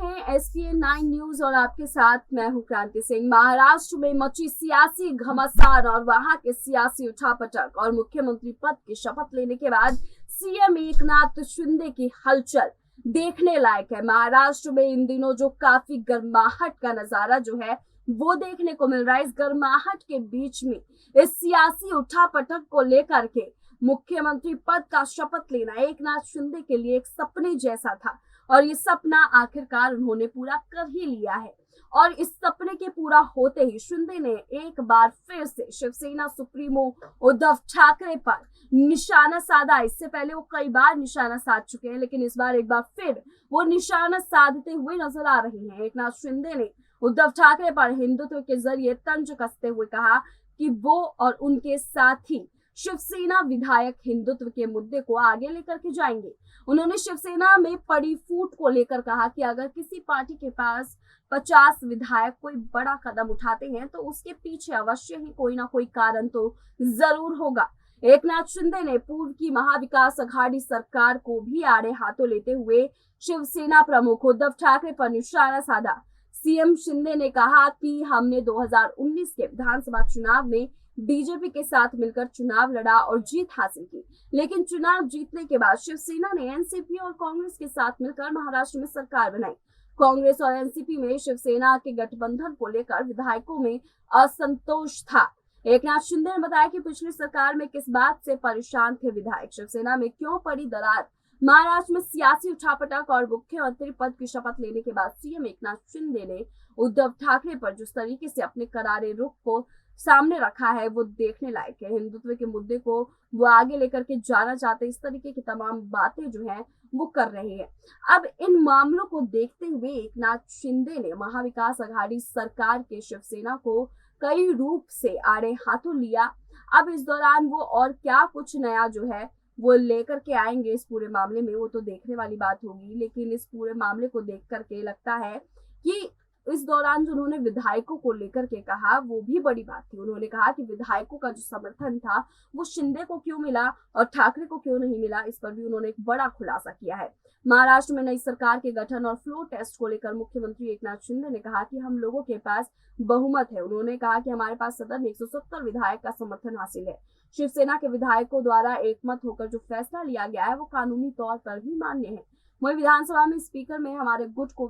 हैं SPN 9 news और आपके साथ मैं हूं क्रांति सिंह। महाराष्ट्र में मची सियासी घमासान और वहां के सियासी उठापटक और मुख्यमंत्री पद की शपथ लेने के बाद सीएम एकनाथ शिंदे की हलचल देखने लायक है। महाराष्ट्र में इन दिनों जो काफी गर्माहट का नजारा जो है वो देखने को मिल रहा है। इस गर्माहट के बीच में इस सियासी उठापटक को लेकर के मुख्यमंत्री पद का शपथ लेना एकनाथ शिंदे के लिए एक सपने जैसा था और ये सपना आखिरकार उन्होंने पूरा कर ही लिया है। और इस सपने के पूरा होते ही शिंदे ने एक बार फिर से शिवसेना सुप्रीमो उद्धव ठाकरे पर निशाना साधा। इससे पहले वो कई बार निशाना साध चुके हैं, लेकिन इस बार एक बार फिर वो निशाना साधते हुए नजर आ रहे हैं। एकनाथ शिंदे ने उद्धव ठाकरे पर हिंदुत्व के जरिए तंज कसते हुए कहा कि वो और उनके साथी शिवसेना विधायक हिंदुत्व के मुद्दे को आगे लेकर के जाएंगे। उन्होंने शिवसेना में पड़ी फूट को लेकर कहा कि अगर किसी पार्टी के पास 50 विधायक कोई बड़ा कदम उठाते हैं तो उसके पीछे अवश्य ही कोई ना कोई कारण तो जरूर होगा। एकनाथ शिंदे ने पूर्व की महाविकास अघाड़ी सरकार को भी आड़े हाथों लेते हुए शिवसेना प्रमुख उद्धव ठाकरे पर निशाना साधा। सीएम शिंदे ने कहा कि हमने 2019 के विधानसभा चुनाव में बीजेपी के साथ मिलकर चुनाव लड़ा और जीत हासिल की, लेकिन चुनाव जीतने के बाद शिवसेना ने एनसीपी और कांग्रेस के साथ मिलकर महाराष्ट्र में सरकार बनाई। कांग्रेस और एनसीपी में शिवसेना के गठबंधन को लेकर विधायकों में असंतोष था। एकनाथ शिंदे ने बताया कि पिछली सरकार में किस बात से परेशान थे विधायक, शिवसेना में क्यों पड़ी दरार। महाराष्ट्र में सियासी उठापटक और मुख्यमंत्री पद की शपथ लेने के बाद सीएम एकनाथ शिंदे ने उद्धव ठाकरे पर जिस तरीके से अपने करारे रुख को सामने रखा है वो देखने लायक है। हिंदुत्व के मुद्दे को वो आगे लेकर के जाना चाहते, इस तरीके की तमाम बातें जो है वो कर रहे हैं। अब इन मामलों को देखते हुए एकनाथ शिंदे ने महाविकास अघाड़ी सरकार के शिवसेना को कई रूप से आड़े हाथों लिया। अब इस दौरान वो और क्या कुछ नया जो है वो लेकर के आएंगे इस पूरे मामले में, वो तो देखने वाली बात होगी। लेकिन इस पूरे मामले को देख करके लगता है कि इस दौरान जो उन्होंने विधायकों को लेकर के कहा वो भी बड़ी बात थी। उन्होंने कहा कि विधायकों का जो समर्थन था वो शिंदे को क्यों मिला और ठाकरे को क्यों नहीं मिला, इस पर भी उन्होंने एक बड़ा खुलासा किया है। महाराष्ट्र में नई सरकार के गठन और फ्लोर टेस्ट को लेकर मुख्यमंत्री एकनाथ शिंदे ने कहा कि हम लोगों के पास बहुमत है। उन्होंने कहा कि हमारे पास सदन में 170 विधायक का समर्थन हासिल है। शिवसेना के विधायकों द्वारा एकमत होकर जो फैसला लिया गया है वो कानूनी तौर पर भी मान्य है। वही विधानसभा में स्पीकर में हमारे गुट को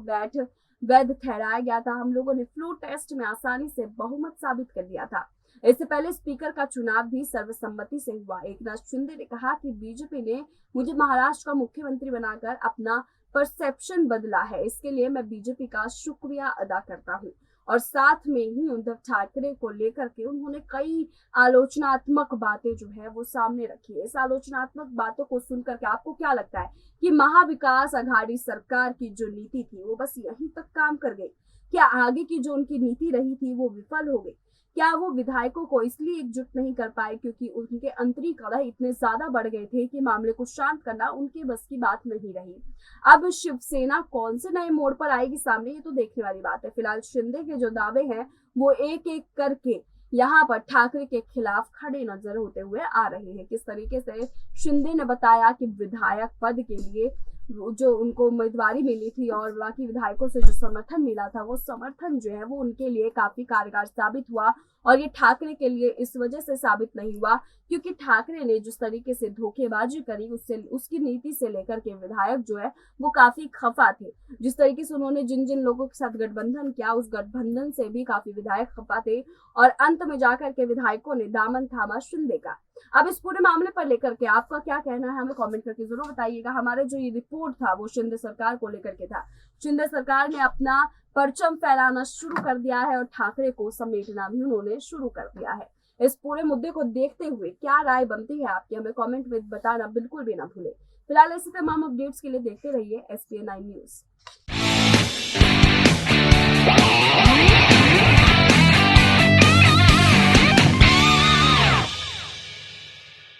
वैध ठहराया गया था। हम लोगों ने फ्लोर टेस्ट में आसानी से बहुमत साबित कर दिया था। इससे पहले स्पीकर का चुनाव भी सर्वसम्मति से हुआ। एकनाथ शिंदे ने कहा कि बीजेपी ने मुझे महाराष्ट्र का मुख्यमंत्री बनाकर अपना परसेप्शन बदला है, इसके लिए मैं बीजेपी का शुक्रिया अदा करता हूं। और साथ में ही उद्धव ठाकरे को लेकर के उन्होंने कई आलोचनात्मक बातें जो है वो सामने रखी है। इस आलोचनात्मक बातों को सुनकर के आपको क्या लगता है कि महाविकास अघाड़ी सरकार की जो नीति थी वो बस यहीं तक काम कर गई? क्या आगे की जो उनकी नीति रही थी वो विफल हो गई? क्या वो विधायकों को इसलिए एकजुट नहीं कर पाए क्योंकि उनके आंतरिक कलह इतने ज्यादा बढ़ गए थे कि मामले को शांत करना उनके बस की बात नहीं रही? अब शिवसेना कौन से नए मोड़ पर आएगी सामने, ये तो देखने वाली बात है। फिलहाल शिंदे के जो दावे हैं वो एक एक करके यहाँ पर ठाकरे के खिलाफ खड़े नजर होते हुए आ रहे हैं। किस तरीके से शिंदे ने बताया कि विधायक पद के लिए जो उनको उम्मीदवारी मिली थी और बाकी विधायकों से जो समर्थन मिला था वो समर्थन जो है वो उनके लिए काफी कारगर साबित हुआ। और ये ठाकरे के लिए इस वजह से साबित नहीं हुआ क्योंकि ठाकरे ने जिस तरीके से धोखेबाजी करी उससे उसकी नीति से लेकर के विधायक जो है वो काफी खफा थे। जिस तरीके से उन्होंने जिन जिन लोगों के साथ गठबंधन किया उस गठबंधन से भी काफी विधायक खफा थे और अंत में जाकर के विधायकों ने दामन थामा शिंदे का। अब इस पूरे मामले पर लेकर के आपका क्या कहना है हमें कमेंट करके जरूर बताइएगा। हमारे जो ये रिपोर्ट था वो शिंदे सरकार को लेकर के था। शिंदे सरकार ने अपना परचम फैलाना शुरू कर दिया है और ठाकरे को समेटना भी उन्होंने शुरू कर दिया है। इस पूरे मुद्दे को देखते हुए क्या राय बनती है आपकी, हमें कमेंट में बताना बिल्कुल भी ना भूले। फिलहाल ऐसे तमाम अपडेट्स के लिए देखते रहिए SPN 9 न्यूज।